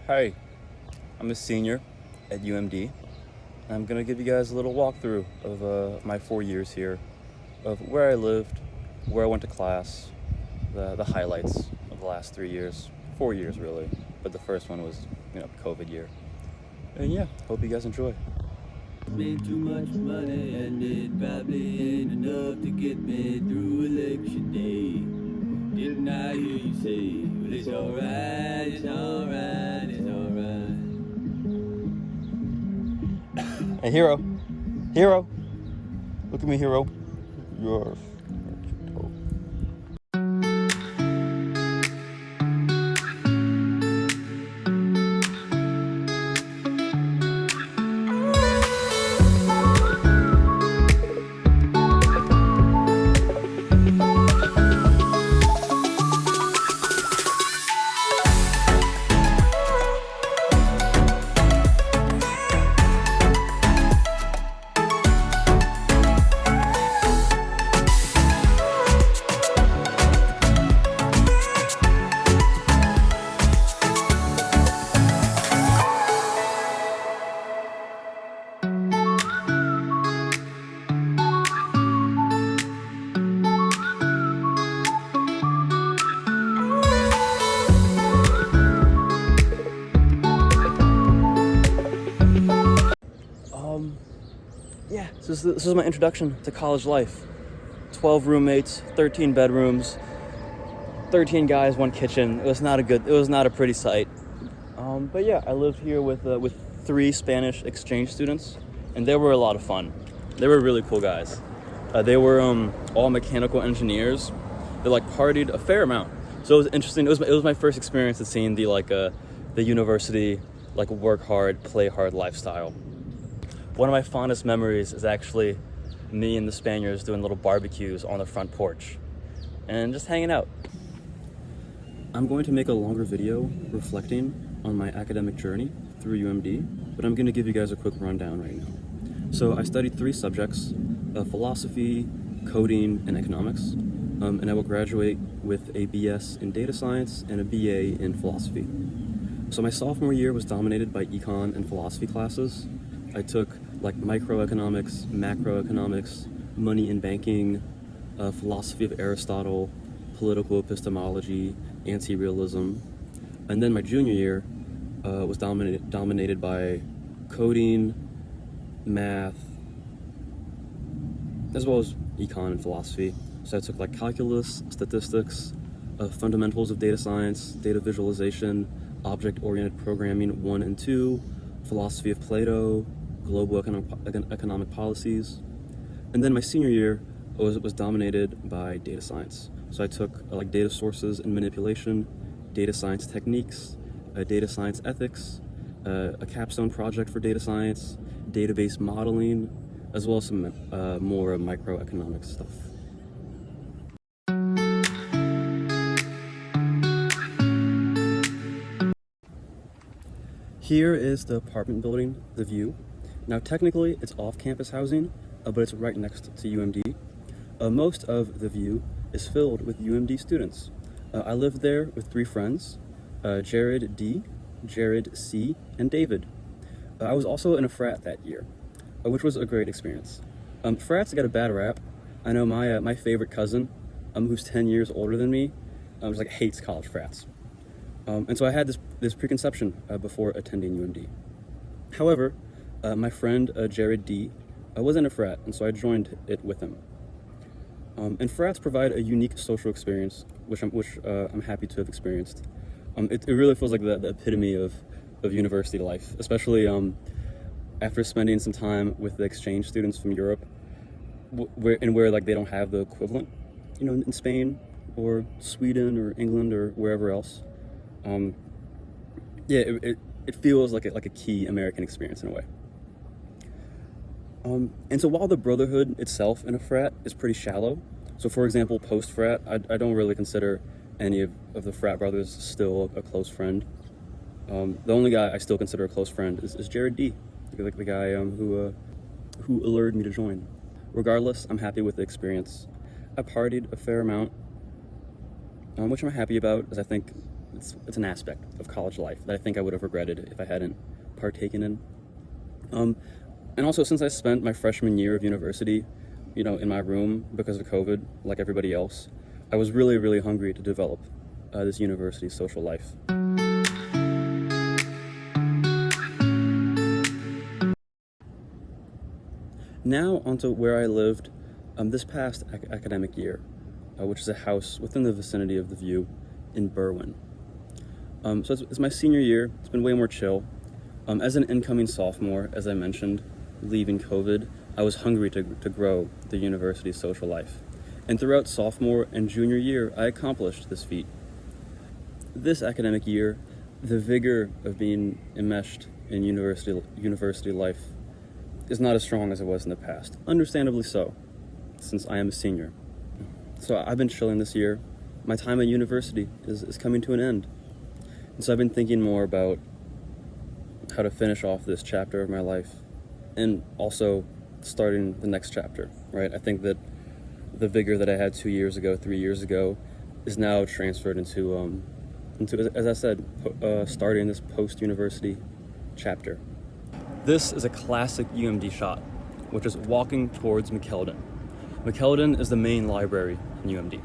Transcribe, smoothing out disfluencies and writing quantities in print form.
Hi, I'm a senior at UMD. I'm gonna give you guys a little walkthrough of my 4 years here, of where I lived, where I went to class, the highlights of the last 3 years, 4 years really, but the first one was, COVID year. And yeah, hope you guys enjoy. Made too much money and it probably ain't enough to get me through election day. Didn't I hear you say, well, it's alright, it's alright, it's alright. Hey, Hero, Hero, look at me, Hero. You're dope. Yeah, this is my introduction to college life. 12 roommates, 13 bedrooms, 13 guys, one kitchen. It was not a pretty sight. But yeah, I lived here with 3 Spanish exchange students, and they were a lot of fun. They were really cool guys. They were all mechanical engineers. They partied a fair amount, so it was interesting. It was my first experience of seeing the university work hard, play hard lifestyle. One of my fondest memories is actually me and the Spaniards doing little barbecues on the front porch and just hanging out. I'm going to make a longer video reflecting on my academic journey through UMD, but I'm going to give you guys a quick rundown right now. So I studied 3 subjects, philosophy, coding, and economics, and I will graduate with a BS in data science and a BA in philosophy. So my sophomore year was dominated by econ and philosophy classes. I took microeconomics, macroeconomics, money and banking, philosophy of Aristotle, political epistemology, anti-realism. And then my junior year was dominated by coding, math, as well as econ and philosophy. So I took calculus, statistics, fundamentals of data science, data visualization, object-oriented programming 1 and 2, philosophy of Plato, global economic policies. And then my senior year was dominated by data science. So I took data sources and manipulation, data science techniques, data science ethics, a capstone project for data science, database modeling, as well as some more microeconomic stuff. Here is the apartment building, the view. Now technically it's off-campus housing, but it's right next to UMD. Most of the view is filled with UMD students. I lived there with 3 friends, Jared D, Jared C, and David. I was also in a frat that year, which was a great experience. Frats get a bad rap. I know my favorite cousin, who's 10 years older than me, hates college frats. And so I had this preconception before attending UMD. However, my friend Jared D was in a frat, and so I joined it with him. And frats provide a unique social experience, which I'm happy to have experienced. It really feels like the epitome of university life, especially after spending some time with the exchange students from Europe, where they don't have the equivalent, in Spain or Sweden or England or wherever else. Yeah, it feels like a key American experience in a way. And so while the brotherhood itself in a frat is pretty shallow, so for example, post-frat, I don't really consider any of the frat brothers still a close friend. The only guy I still consider a close friend is Jared D, the guy who allured me to join. Regardless, I'm happy with the experience. I partied a fair amount, which I'm happy about, as I think it's an aspect of college life that I think I would have regretted if I hadn't partaken in. And also, since I spent my freshman year of university, in my room because of COVID, like everybody else, I was really, really hungry to develop this university social life. Now onto where I lived this past academic year, which is a house within the vicinity of the View in Berwyn. So it's my senior year. It's been way more chill. As an incoming sophomore, as I mentioned, leaving COVID, I was hungry to grow the university's social life. And throughout sophomore and junior year, I accomplished this feat. This academic year, the vigor of being enmeshed in university life is not as strong as it was in the past. Understandably so, since I am a senior. So I've been chilling this year. My time at university is coming to an end. And so I've been thinking more about how to finish off this chapter of my life and also starting the next chapter, right? I think that the vigor that I had 3 years ago, is now transferred into as I said, starting this post-university chapter. This is a classic UMD shot, which is walking towards McKeldin. McKeldin is the main library in UMD.